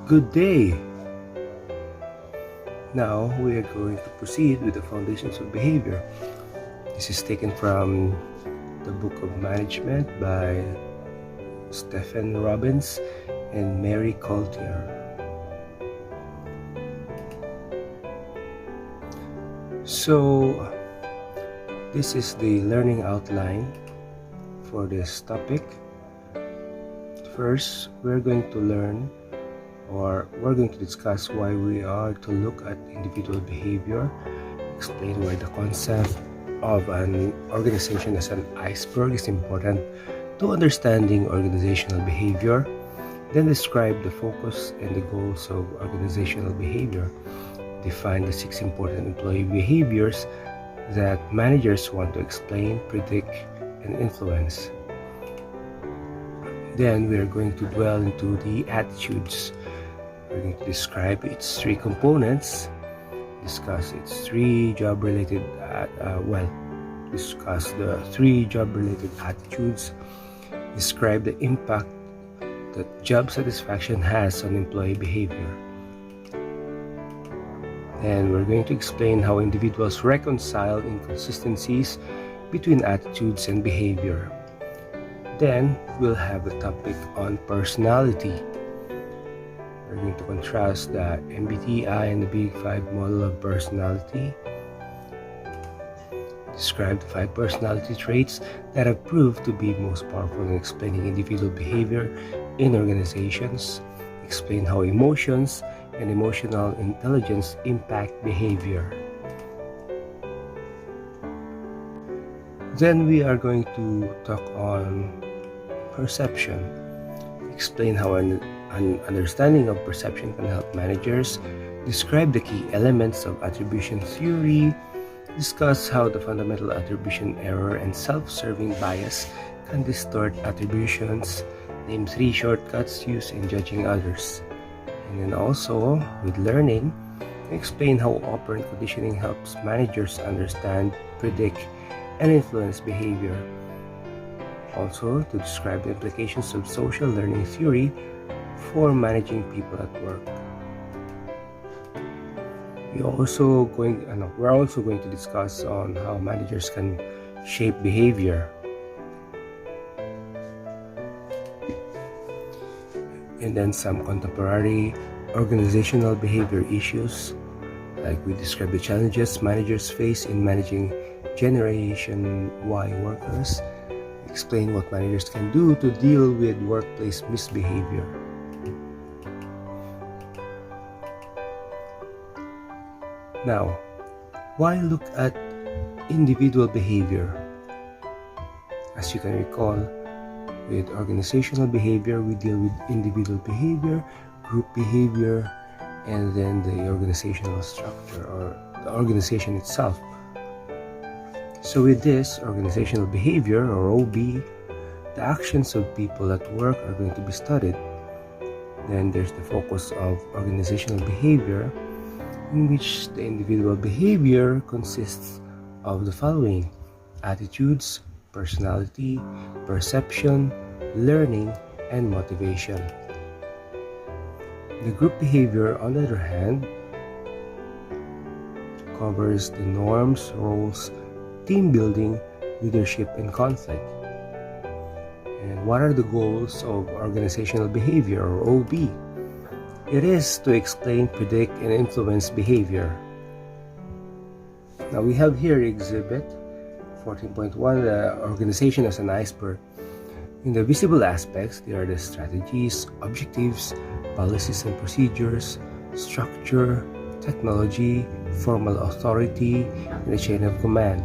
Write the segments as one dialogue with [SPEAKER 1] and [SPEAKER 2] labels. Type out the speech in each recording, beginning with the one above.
[SPEAKER 1] Good day! Now we are going to proceed with the foundations of behavior. This is taken from the book of management by Stephen Robbins and Mary Coulter. So this is the learning outline for this topic. First, we're going to discuss why we are to look at individual behavior, explain why the concept of an organization as an iceberg is important to understanding organizational behavior, then describe the focus and the goals of organizational behavior, define the 6 important employee behaviors that managers want to explain, predict, and influence. Then we are going to dwell into the attitudes. We're going to describe its 3 components, discuss its 3 job-related, discuss the 3 job-related attitudes, describe the impact that job satisfaction has on employee behavior. And we're going to explain how individuals reconcile inconsistencies between attitudes and behavior. Then we'll have a topic on personality. We're going to contrast the MBTI and the Big 5 model of personality. Describe the 5 personality traits that have proved to be most powerful in explaining individual behavior in organizations. Explain how emotions and emotional intelligence impact behavior. Then we are going to talk on perception. Explain how an understanding of perception can help managers. Describe the key elements of attribution theory. Discuss how the fundamental attribution error and self-serving bias can distort attributions. Name 3 shortcuts used in judging others. And then also, with learning, explain how operant conditioning helps managers understand, predict, and influence behavior. Also, to describe the implications of social learning theory for managing people at work. We're also going to discuss on how managers can shape behavior. And then some contemporary organizational behavior issues, like we describe the challenges managers face in managing Generation Y workers. Explain what managers can do to deal with workplace misbehavior. Now, why look at individual behavior? As you can recall, with organizational behavior, we deal with individual behavior, group behavior, and then the organizational structure or the organization itself. So with this organizational behavior or OB, the actions of people at work are going to be studied. Then there's the focus of organizational behavior, in which the individual behavior consists of the following: attitudes, personality, perception, learning, and motivation. The group behavior, on the other hand, covers the norms, roles, team building, leadership, and conflict. And what are the goals of organizational behavior or OB? It is to explain, predict, and influence behavior. Now we have here exhibit 14.1, the organization as an iceberg. In the visible aspects, there are the strategies, objectives, policies and procedures, structure, technology, formal authority, and the chain of command.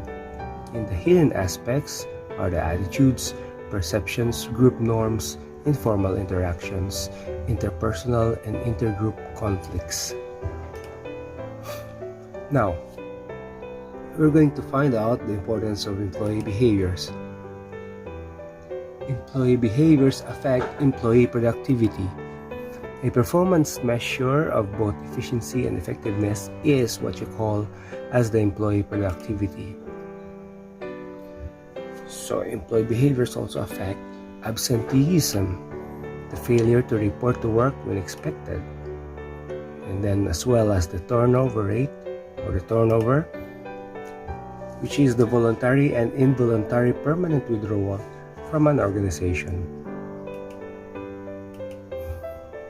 [SPEAKER 1] In the hidden aspects are the attitudes, perceptions, group norms, informal interactions, interpersonal and intergroup conflicts. Now, we're going to find out the importance of employee behaviors. Employee behaviors affect employee productivity. A performance measure of both efficiency and effectiveness is what you call as the employee productivity. So employee behaviors also affect absenteeism, the failure to report to work when expected, and then as well as the turnover rate or the turnover, which is the voluntary and involuntary permanent withdrawal from an organization.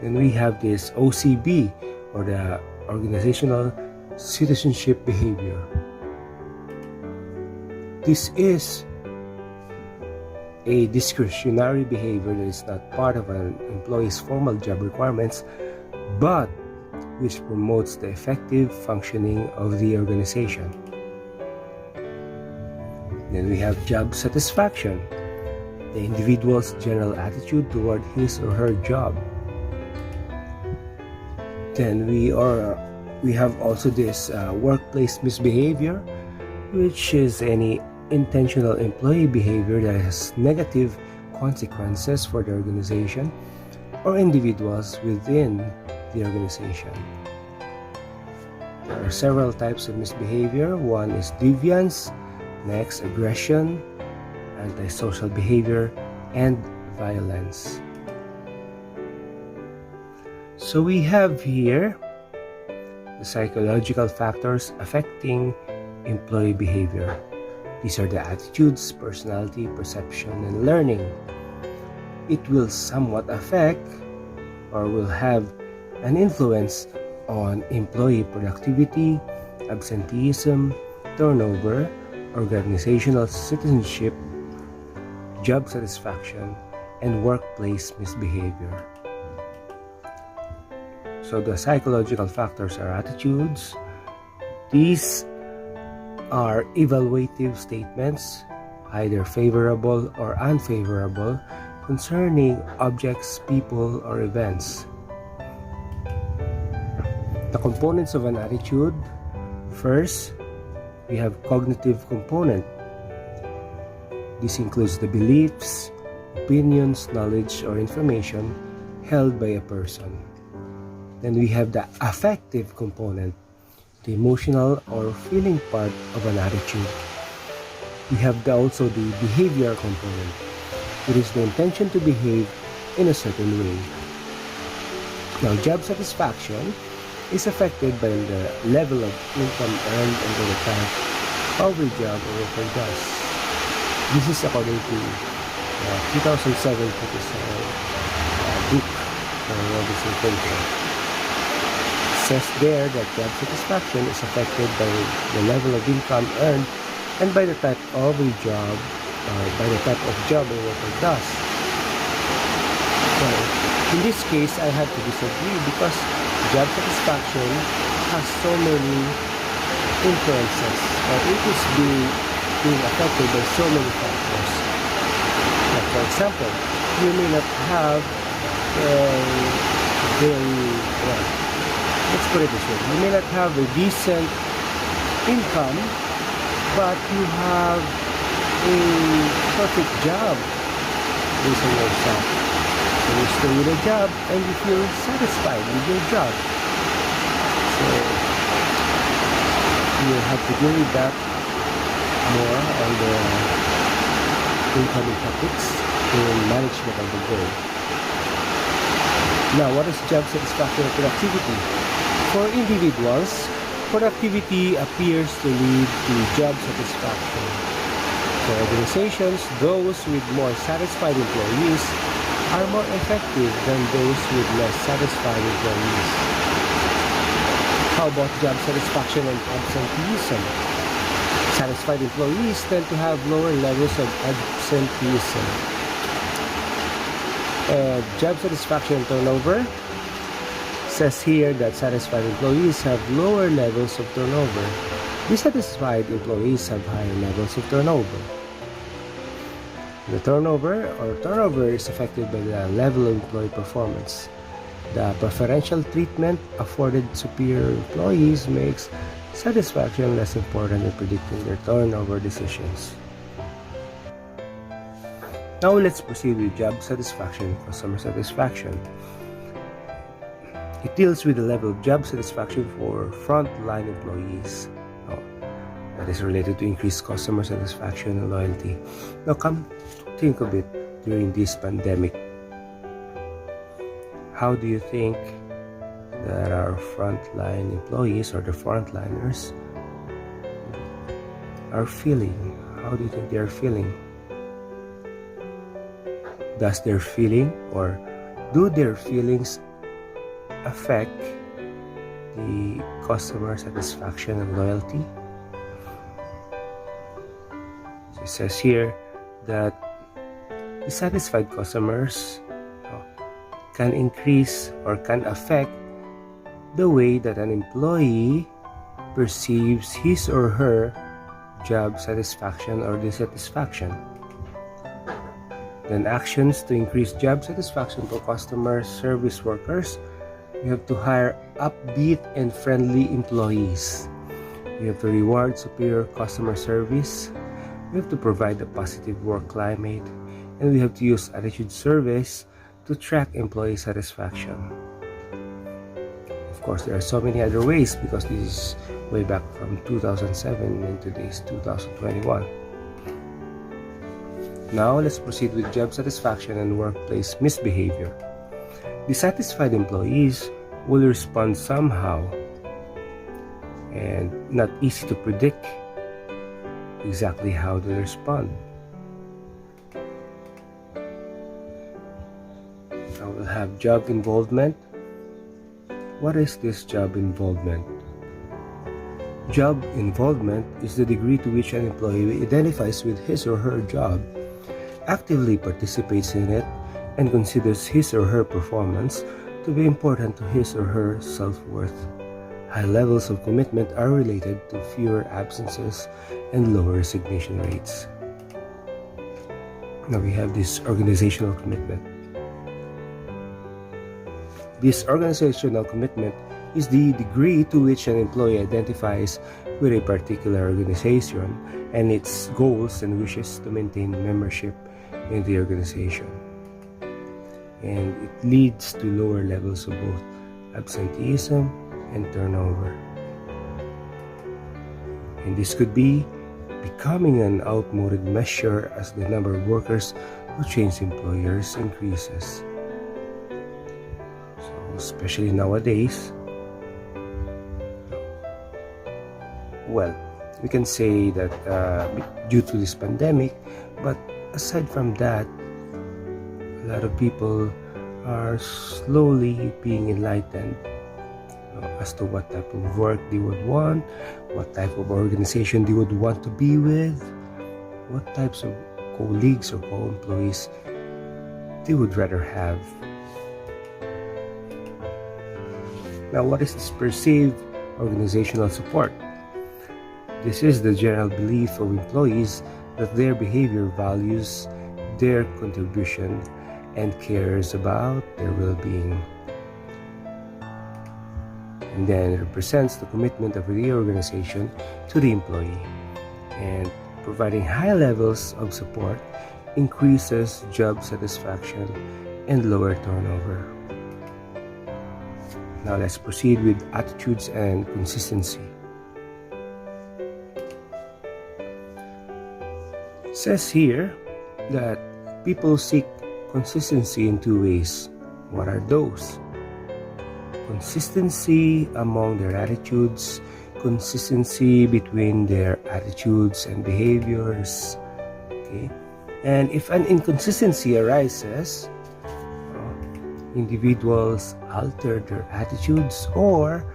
[SPEAKER 1] Then we have this OCB, or the organizational citizenship behavior. This is a discretionary behavior that is not part of an employee's formal job requirements, but which promotes the effective functioning of the organization. Then we have job satisfaction, the individual's general attitude toward his or her job. Then we have also this workplace misbehavior, which is any intentional employee behavior that has negative consequences for the organization or individuals within the organization. There are several types of misbehavior. One is deviance, next aggression, antisocial behavior, and violence. So we have here the psychological factors affecting employee behavior. These are the attitudes, personality, perception, and learning. It will somewhat affect or will have an influence on employee productivity, absenteeism, turnover, organizational citizenship, job satisfaction, and workplace misbehavior. So the psychological factors are attitudes. These are evaluative statements, either favorable or unfavorable, concerning objects, people, or events. The components of an attitude. First, we have cognitive component. This includes the beliefs, opinions, knowledge, or information held by a person. Then we have the affective component, the emotional or feeling part of an attitude. We have also the behavior component. It is the intention to behave in a certain way. Now, job satisfaction is affected by the level of income earned and by the type of the job a worker does. This is according to 2007 book for Robinson Thinker. Says there that job satisfaction is affected by the level of income earned and by the type of a job, by the type of job a worker does. So, in this case, I have to disagree because job satisfaction has so many influences, or it is being affected by so many factors. Like for example, you may not have let's put it this way. You may not have a decent income, but you have a perfect job based on yourself. So you stay with a job and you feel satisfied with your job. So you have to deal with that more on the incoming topics in management of the goal. Now, what is job satisfaction and productivity? For individuals, productivity appears to lead to job satisfaction. For organizations, those with more satisfied employees are more effective than those with less satisfied employees. How about job satisfaction and absenteeism? Satisfied employees tend to have lower levels of absenteeism. Job satisfaction and turnover says here that satisfied employees have lower levels of turnover. Dissatisfied employees have higher levels of turnover. The turnover is affected by the level of employee performance. The preferential treatment afforded superior employees makes satisfaction less important in predicting their turnover decisions. Now let's proceed with job satisfaction and customer satisfaction. It deals with the level of job satisfaction for frontline employees. That is related to increased customer satisfaction and loyalty. Now come think of it during this pandemic. How do you think that our frontline employees or the frontliners are feeling. How do you think they are feeling? Does their feeling or do their feelings affect the customer satisfaction and loyalty? So it says here that dissatisfied customers can increase or can affect the way that an employee perceives his or her job satisfaction or dissatisfaction. Then actions to increase job satisfaction for customer service workers. You have to hire upbeat and friendly employees. You have to reward superior customer service. We have to provide a positive work climate. And we have to use attitude surveys to track employee satisfaction. Of course, there are so many other ways because this is way back from 2007 and today's 2021. Now, let's proceed with job satisfaction and workplace misbehavior. Dissatisfied employees will respond somehow and not easy to predict exactly how they respond. Now we'll have job involvement. What is this job involvement? Job involvement is the degree to which an employee identifies with his or her job, actively participates in it, and considers his or her performance to be important to his or her self-worth. High levels of commitment are related to fewer absences and lower resignation rates. Now we have this organizational commitment. This organizational commitment is the degree to which an employee identifies with a particular organization and its goals and wishes to maintain membership in the organization. And it leads to lower levels of both absenteeism and turnover. And this could be becoming an outmoded measure as the number of workers who change employers increases. So, especially nowadays, well, we can say that due to this pandemic, but aside from that, a lot of people are slowly being enlightened as to what type of work they would want, what type of organization they would want to be with, what types of colleagues or co-employees they would rather have. Now, what is this perceived organizational support? This is the general belief of employees that their behavior values their contribution and cares about their well-being. And then it represents the commitment of the organization to the employee. And providing high levels of support increases job satisfaction and lower turnover. Now let's proceed with attitudes and consistency. It says here that people seek consistency in two ways. What are those? Consistency among their attitudes, consistency between their attitudes and behaviors. Okay? And if an inconsistency arises, individuals alter their attitudes or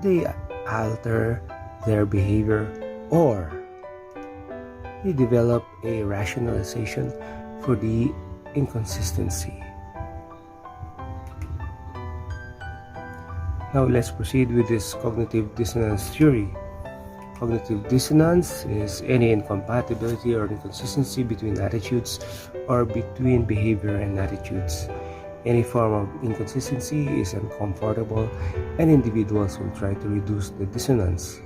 [SPEAKER 1] they alter their behavior or they develop a rationalization for the inconsistency. Now let's proceed with this cognitive dissonance theory. Cognitive dissonance is any incompatibility or inconsistency between attitudes or between behavior and attitudes. Any form of inconsistency is uncomfortable and individuals will try to reduce the dissonance.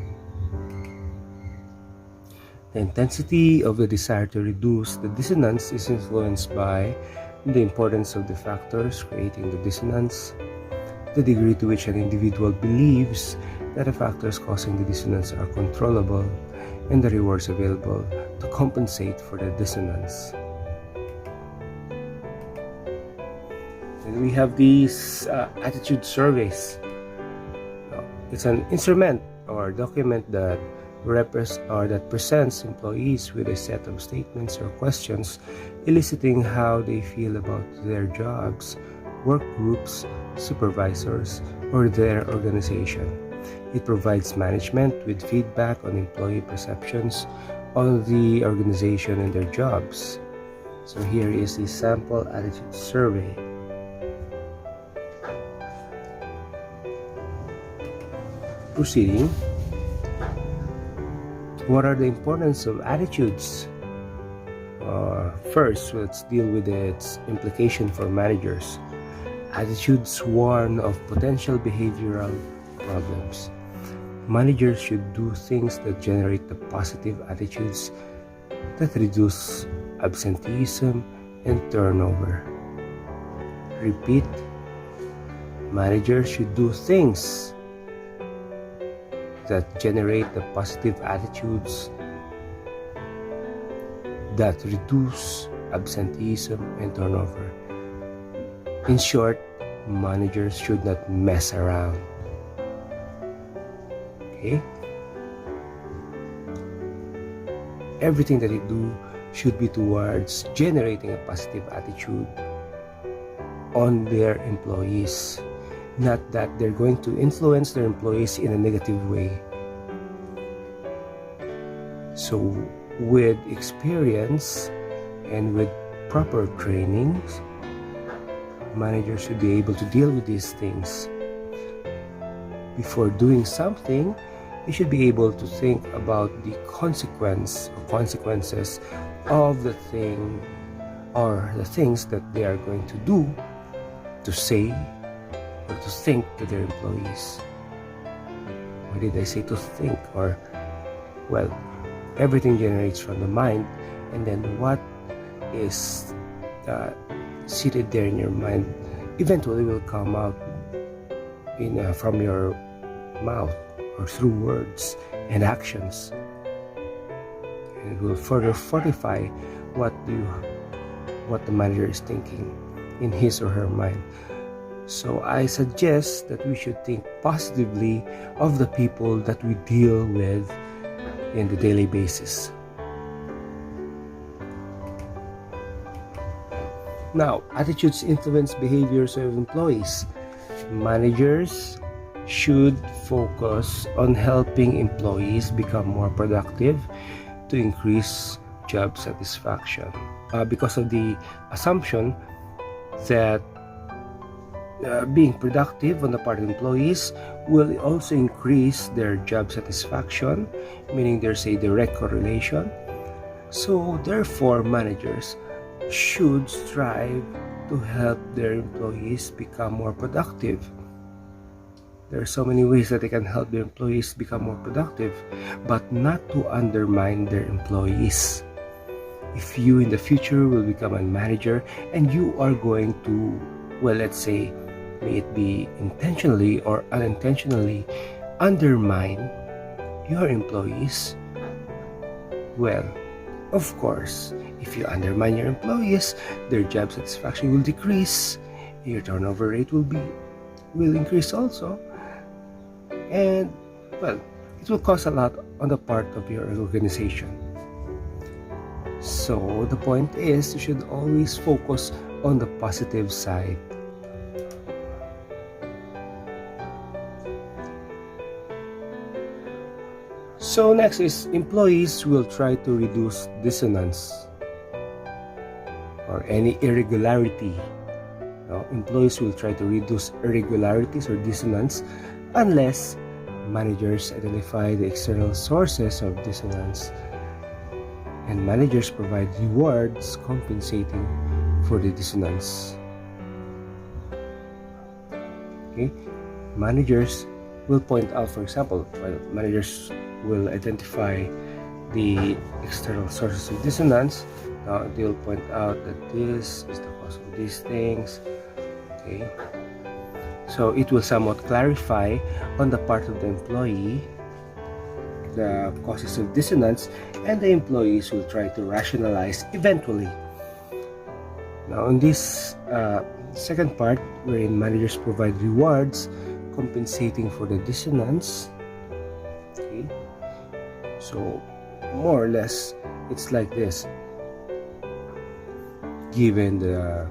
[SPEAKER 1] The intensity of the desire to reduce the dissonance is influenced by the importance of the factors creating the dissonance, the degree to which an individual believes that the factors causing the dissonance are controllable, and the rewards available to compensate for the dissonance. And we have these attitude surveys. It's an instrument or document that presents employees with a set of statements or questions eliciting how they feel about their jobs, work groups, supervisors, or their organization. It provides management with feedback on employee perceptions on the organization and their jobs. So here is the sample attitude survey. Proceeding. What are the importance of attitudes? First, let's deal with its implication for managers. Attitudes warn of potential behavioral problems. Managers should do things that generate the positive attitudes that reduce absenteeism and turnover. Repeat. Managers should do things that generate the positive attitudes that reduce absenteeism and turnover. In short, managers should not mess around. Okay? Everything that they do should be towards generating a positive attitude on their employees. Not that they're going to influence their employees in a negative way. So with experience and with proper trainings, managers should be able to deal with these things. Before doing something, you should be able to think about the consequences of the thing or the things that they are going to do, to say, or to think to their employees. Why did I say to think? Or, well, everything generates from the mind, and then what is seated there in your mind eventually will come out from your mouth or through words and actions, and it will further fortify what the manager is thinking in his or her mind. So I suggest that we should think positively of the people that we deal with in the daily basis. Now, attitudes influence behaviors of employees. Managers should focus on helping employees become more productive to increase job satisfaction. Because of the assumption that being productive on the part of employees will also increase their job satisfaction, meaning there's a direct correlation. So therefore, managers should strive to help their employees become more productive. There are so many ways that they can help their employees become more productive, but not to undermine their employees. If you in the future will become a manager and you are going to, well, let's say, may it be intentionally or unintentionally, undermine your employees, well, of course, if you undermine your employees, their job satisfaction will decrease, your turnover rate will increase also, and, well, it will cost a lot on the part of your organization. So the point is, you should always focus on the positive side. So next is employees will try to reduce dissonance or any irregularity. Now, employees will try to reduce irregularities or dissonance unless managers identify the external sources of dissonance, and managers provide rewards compensating for the dissonance. Okay, managers will point out, for example, managers will identify the external sources of dissonance. Now they will point out that this is the cause of these things. Okay, so it will somewhat clarify on the part of the employee the causes of dissonance, and the employees will try to rationalize eventually. Now in this second part, wherein managers provide rewards compensating for the dissonance. Okay, so more or less it's like this. Given the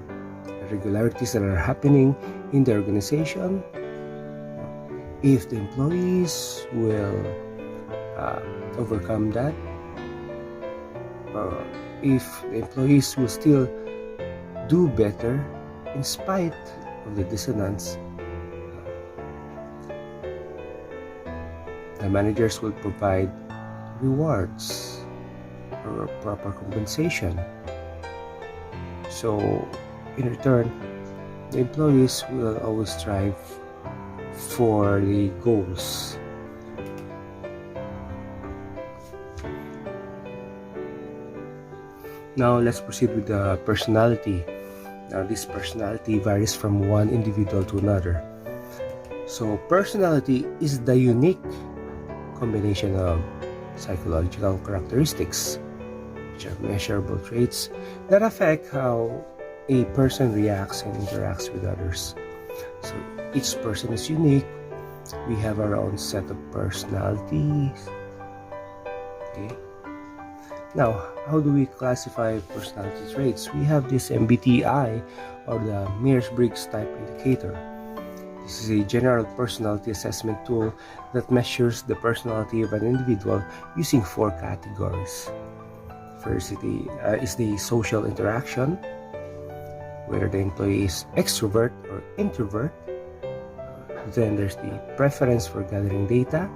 [SPEAKER 1] irregularities that are happening in the organization, if the employees will overcome that, or if the employees will still do better in spite of the dissonance, the managers will provide rewards or proper compensation. So in return, the employees will always strive for the goals. Now let's proceed with the personality. Now this personality varies from one individual to another. So personality is the unique combination of psychological characteristics, which are measurable traits that affect how a person reacts and interacts with others. So each person is unique. We have our own set of personalities. Okay. Now, how do we classify personality traits? We have this MBTI, or the Myers-Briggs Type Indicator. This is a general personality assessment tool that measures the personality of an individual using 4 categories. First is the social interaction, whether the employee is extrovert or introvert. Then there's the preference for gathering data.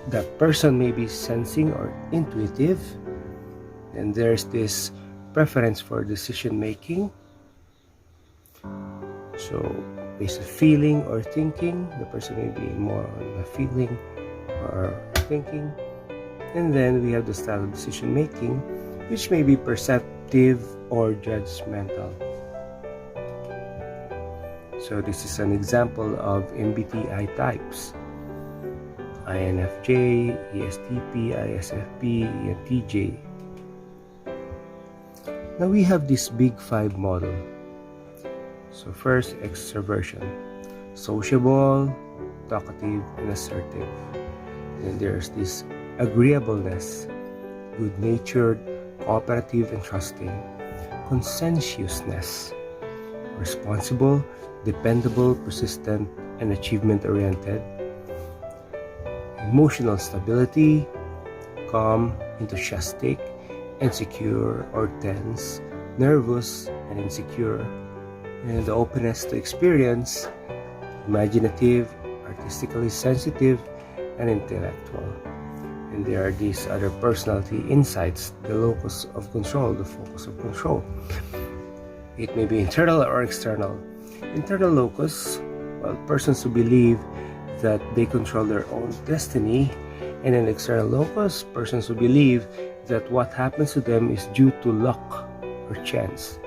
[SPEAKER 1] The person may be sensing or intuitive. And there's this preference for decision making. So based on feeling or thinking, the person may be more on the feeling or thinking. And then we have the style of decision making, which may be perceptive or judgmental. So this is an example of MBTI types: INFJ, ESTP, ISFP, ENTJ. Now we have this Big 5 model. So first, extroversion: sociable, talkative, and assertive. And there's this agreeableness: good-natured, cooperative, and trusting. Conscientiousness: responsible, dependable, persistent, and achievement-oriented. Emotional stability: calm, enthusiastic, insecure or tense, nervous, and insecure. And the openness to experience: imaginative, artistically sensitive, and intellectual. And there are these other personality insights: the locus of control, the focus of control. It may be internal or external. Internal locus: well, persons who believe that they control their own destiny. And an external locus: persons who believe that what happens to them is due to luck or chance,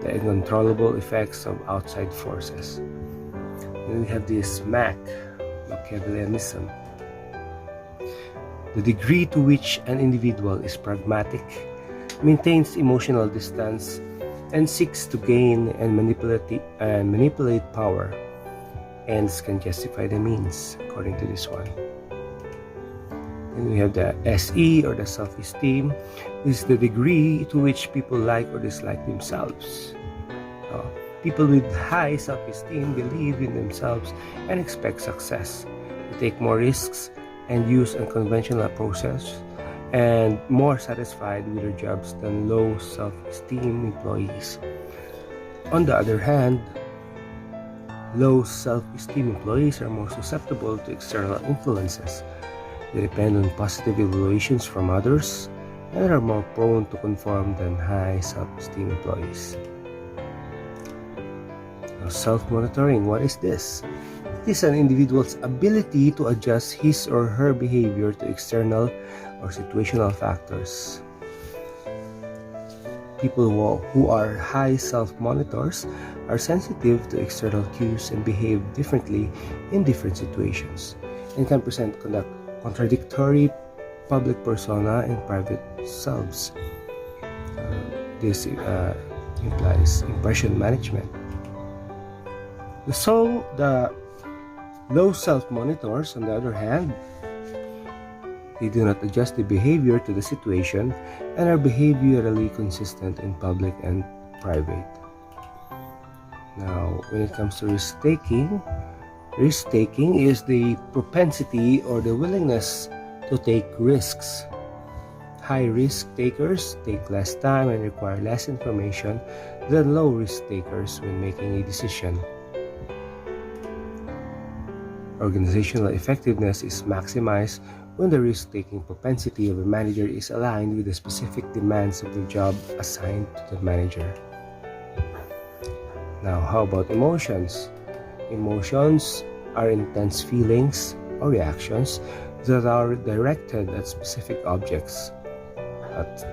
[SPEAKER 1] the uncontrollable effects of outside forces. Then we have this Machiavellianism: the degree to which an individual is pragmatic, maintains emotional distance, and seeks to gain and manipulate power. Ends can justify the means, according to this one. Then we have the SE, or the self-esteem. This is the degree to which people like or dislike themselves. People with high self-esteem believe in themselves and expect success. They take more risks and use unconventional approaches, and more satisfied with their jobs than low self-esteem employees. On the other hand, low self-esteem employees are more susceptible to external influences. They depend on positive evaluations from others and are more prone to conform than high self-esteem employees. Now, self-monitoring, what is this? It is an individual's ability to adjust his or her behavior to external or situational factors. People who are high self-monitors are sensitive to external cues and behave differently in different situations, and can present contradictory public persona and private selves. This implies impression management. The Low self-monitors, on the other hand, they do not adjust the behavior to the situation and are behaviorally consistent in public and private. Now, when it comes to risk-taking is the propensity or the willingness to take risks. High-risk takers take less time and require less information than low-risk takers when making a decision. Organizational effectiveness is maximized when the risk-taking propensity of a manager is aligned with the specific demands of the job assigned to the manager. Now, how about emotions? Emotions are intense feelings or reactions that are directed at specific objects.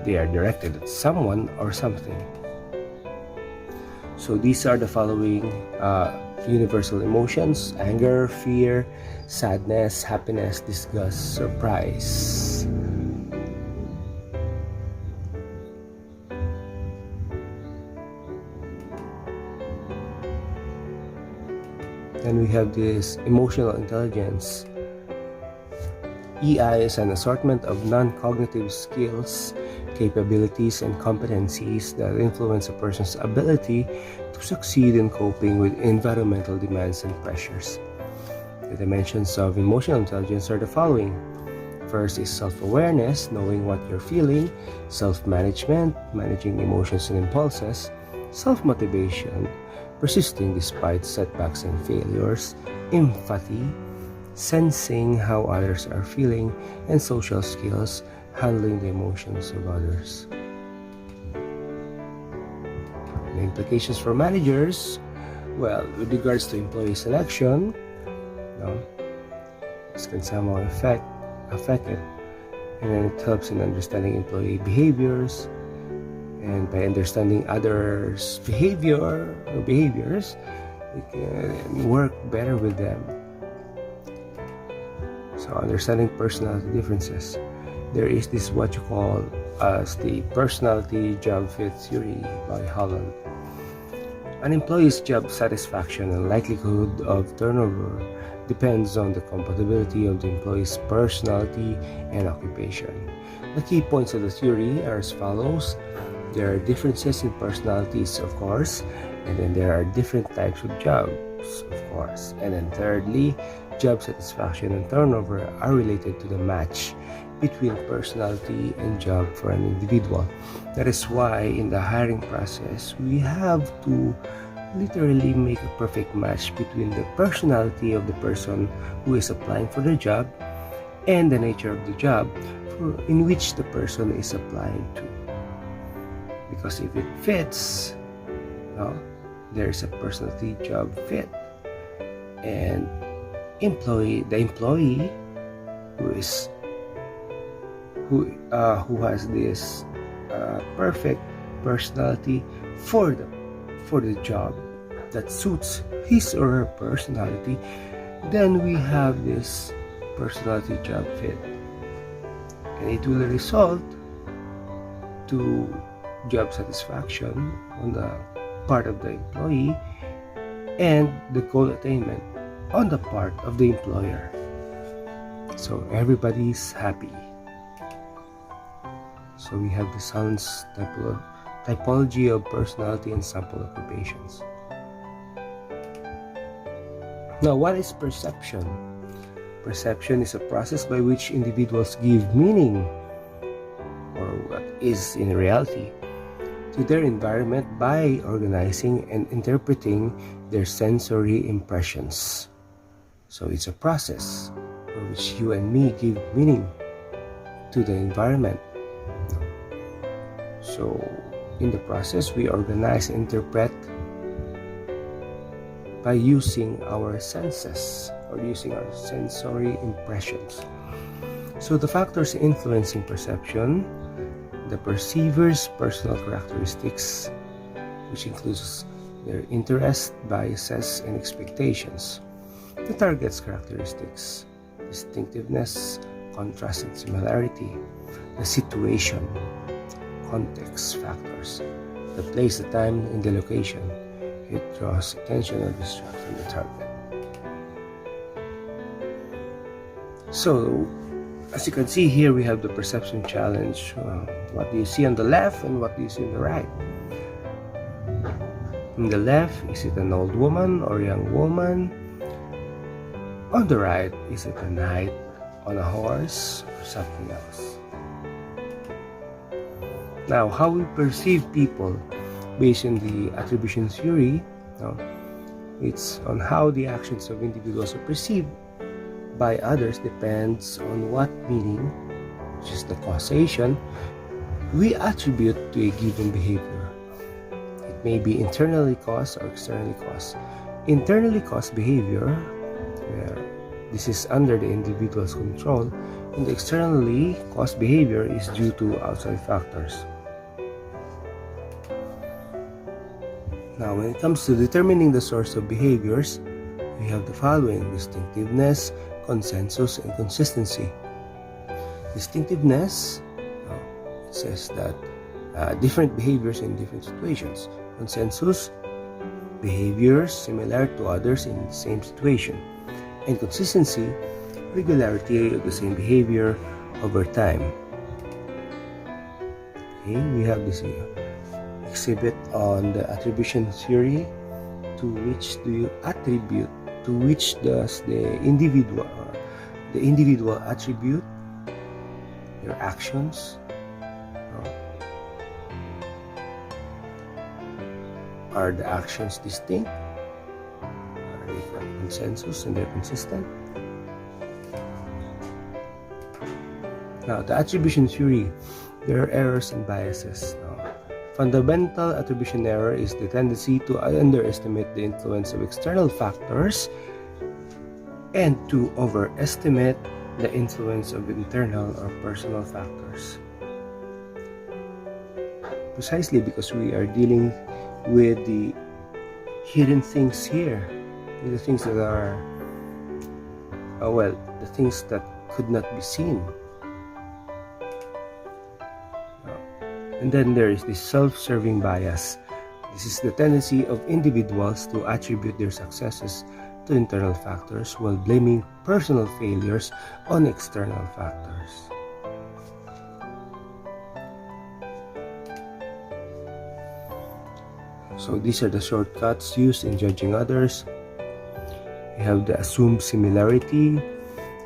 [SPEAKER 1] They are directed at someone or something. So these are the following universal emotions: anger, fear, sadness, happiness, disgust, surprise. Then we have this emotional intelligence. EI is an assortment of non-cognitive skills, capabilities, and competencies that influence a person's ability to succeed in coping with environmental demands and pressures. The dimensions of emotional intelligence are the following. First is self-awareness, knowing what you're feeling; self-management, managing emotions and impulses; self-motivation, persisting despite setbacks and failures; empathy, sensing how others are feeling; and social skills, handling the emotions of others. The implications for managers, well, with regards to employee selection, this can somehow affect it, and then it helps in understanding employee behaviors, and by understanding others' behaviors, we can work better with them. So understanding personality differences. There is this what you call as the personality job fit theory by Holland. An employee's job satisfaction and likelihood of turnover depends on the compatibility of the employee's personality and occupation. The key points of the theory are as follows. There are differences in personalities, of course, and then there are different types of jobs, of course. And then thirdly, job satisfaction and turnover are related to the match between personality and job for an individual. That is why in the hiring process, we have to literally make a perfect match between the personality of the person who is applying for the job and the nature of the job in which the person is applying to. Because if it fits, there is a personality job fit, and the employee who has this perfect personality for the job that suits his or her personality, then we have this personality job fit, and it will result to job satisfaction on the part of the employee and the goal attainment on the part of the employer. So everybody's happy. So we have the Sounds typology of personality and sample occupations. Now, what is perception? Perception is a process by which individuals give meaning, or what is in reality, to their environment by organizing and interpreting their sensory impressions. So it's a process by which you and me give meaning to the environment. So in the process, we organize and interpret by using our senses or using our sensory impressions. So the factors influencing perception: the perceiver's personal characteristics, which includes their interests, biases, and expectations; the target's characteristics, distinctiveness, contrast, and similarity; the situation, context factors, the place, the time, and the location. It draws attention or distracts from the target. So, as you can see here, we have the perception challenge. What do you see on the left and what do you see on the right? On the left, is it an old woman or young woman? On the right, is it a knight on a horse or something else? Now, how we perceive people based on the attribution theory, it's on how the actions of individuals are perceived by others depends on what meaning, which is the causation, we attribute to a given behavior. It may be internally caused or externally caused. Internally caused behavior, where this is under the individual's control, and the externally caused behavior is due to outside factors. Now, when it comes to determining the source of behaviors, we have the following: distinctiveness, consensus, and consistency. Distinctiveness, it says that different behaviors in different situations. Consensus, behaviors similar to others in the same situation. And consistency, regularity of the same behavior over time. Okay, we have this exhibit on the attribution theory. To which do you attribute? To which does the individual attribute your actions? Are the actions distinct? Are they from consensus and they're consistent? Now, the attribution theory, there are errors and biases. Fundamental attribution error is the tendency to underestimate the influence of external factors and to overestimate the influence of internal or personal factors. Precisely because we are dealing with the hidden things here, the things that are, the things that could not be seen. And then there is this self-serving bias. This is the tendency of individuals to attribute their successes to internal factors while blaming personal failures on external factors. So these are the shortcuts used in judging others. We have the assumed similarity,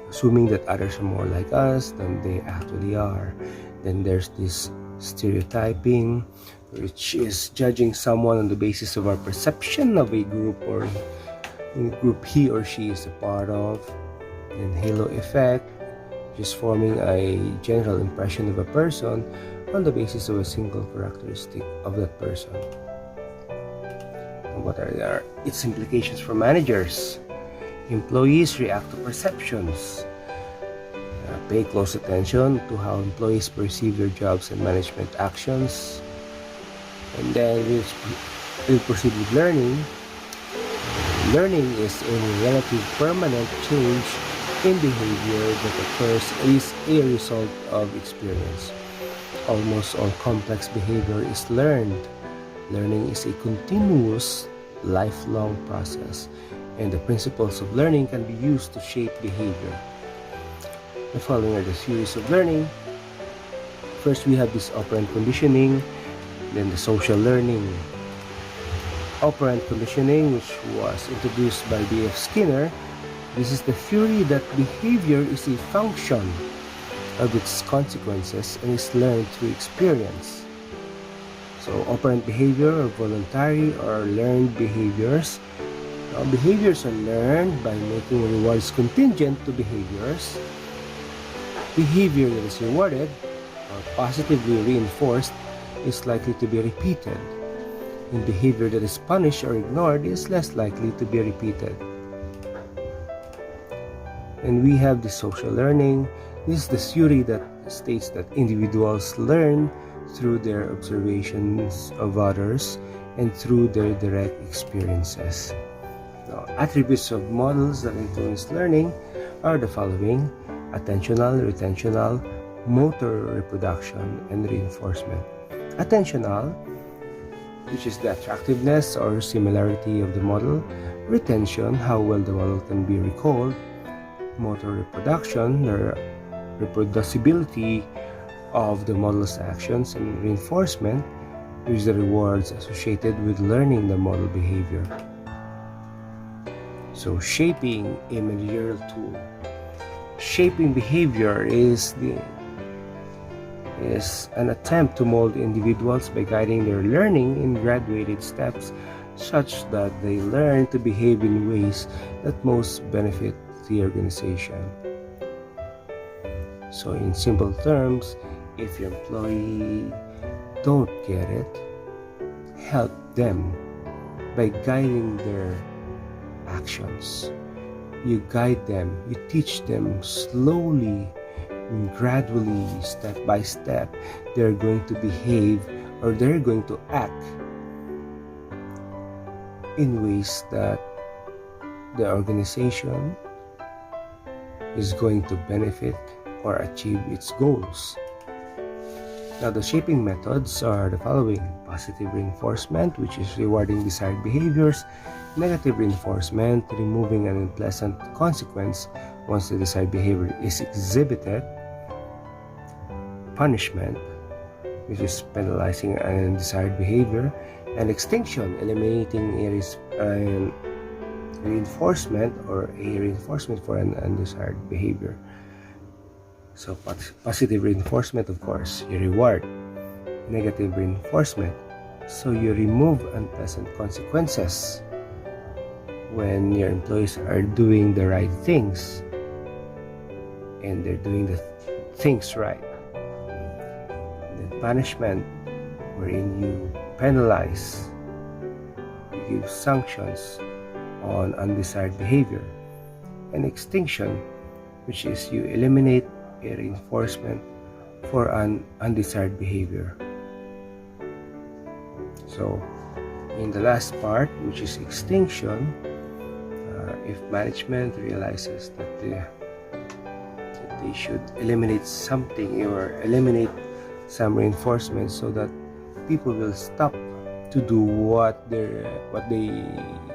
[SPEAKER 1] assuming that others are more like us than they actually are. Then there's this stereotyping, which is judging someone on the basis of our perception of a group or group he or she is a part of. And halo effect, which is forming a general impression of a person on the basis of a single characteristic of that person. And what are its implications for managers? Employees react to perceptions. Pay close attention to how employees perceive their jobs and management actions. And then we'll proceed with learning. Learning is a relative permanent change in behavior that occurs as a result of experience. Almost all complex behavior is learned. Learning is a continuous, lifelong process, and the principles of learning can be used to shape behavior. The following are the theories of learning. First, we have this operant conditioning, then the social learning. Operant conditioning, which was introduced by B.F. Skinner, this is the theory that behavior is a function of its consequences and is learned through experience. So, operant behavior or voluntary or learned behaviors. Now, behaviors are learned by making rewards contingent to behaviors. Behavior that is rewarded or positively reinforced is likely to be repeated, and behavior that is punished or ignored is less likely to be repeated. And we have the social learning. This is the theory that states that individuals learn through their observations of others and through their direct experiences. Now, attributes of models that influence learning are the following: attentional, retentional, motor reproduction, and reinforcement. Attentional, which is the attractiveness or similarity of the model. Retention, how well the model can be recalled. motor reproduction, the reproducibility of the model's actions, and reinforcement, which is the rewards associated with learning the model behavior. So shaping a managerial tool. Shaping behavior is an attempt to mold individuals by guiding their learning in graduated steps such that they learn to behave in ways that most benefit the organization. So in simple terms, if your employee don't get it, help them by guiding their actions. You guide them, you teach them slowly and gradually, step by step, they're going to behave or they're going to act in ways that the organization is going to benefit or achieve its goals. Now, the shaping methods are the following: positive reinforcement, which is rewarding desired behaviors; negative reinforcement, removing an unpleasant consequence once the desired behavior is exhibited; punishment, which is penalizing an undesired behavior; and extinction, eliminating a reinforcement or a reinforcement for an undesired behavior. So positive reinforcement, of course, you reward. Negative reinforcement, so you remove unpleasant consequences when your employees are doing the right things and they're doing the things right. Then punishment, wherein you penalize, you give sanctions on undesired behavior. And extinction, which is you eliminate a reinforcement for an undesired behavior. So in the last part, which is extinction, if management realizes that they should eliminate something or eliminate some reinforcement so that people will stop to do what they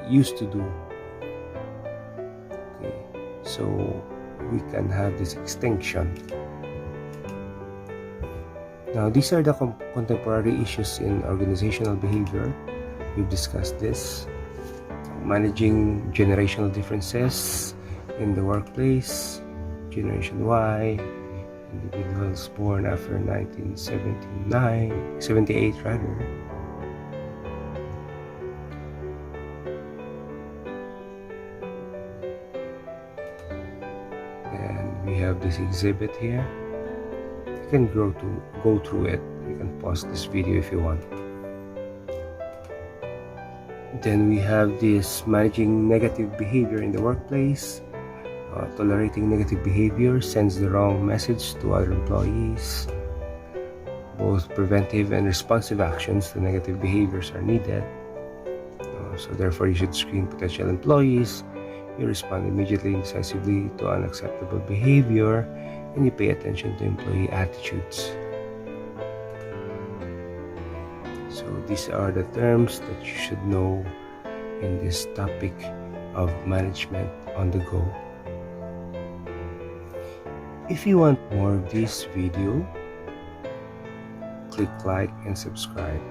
[SPEAKER 1] used to do. Okay, so we can have this extinction. Now, these are the contemporary issues in organizational behavior. We've discussed this. Managing generational differences in the workplace, Generation Y, individuals born after 78 rather. And we have this exhibit here. You can go through it. You can pause this video if you want. Then we have this managing negative behavior in the workplace. Tolerating negative behavior sends the wrong message to other employees. Both preventive and responsive actions to negative behaviors are needed. So therefore, you should screen potential employees. You respond immediately and decisively to unacceptable behavior, and you pay attention to employee attitudes. So these are the terms that you should know in this topic of management on the go. If you want more of this video, click like and subscribe.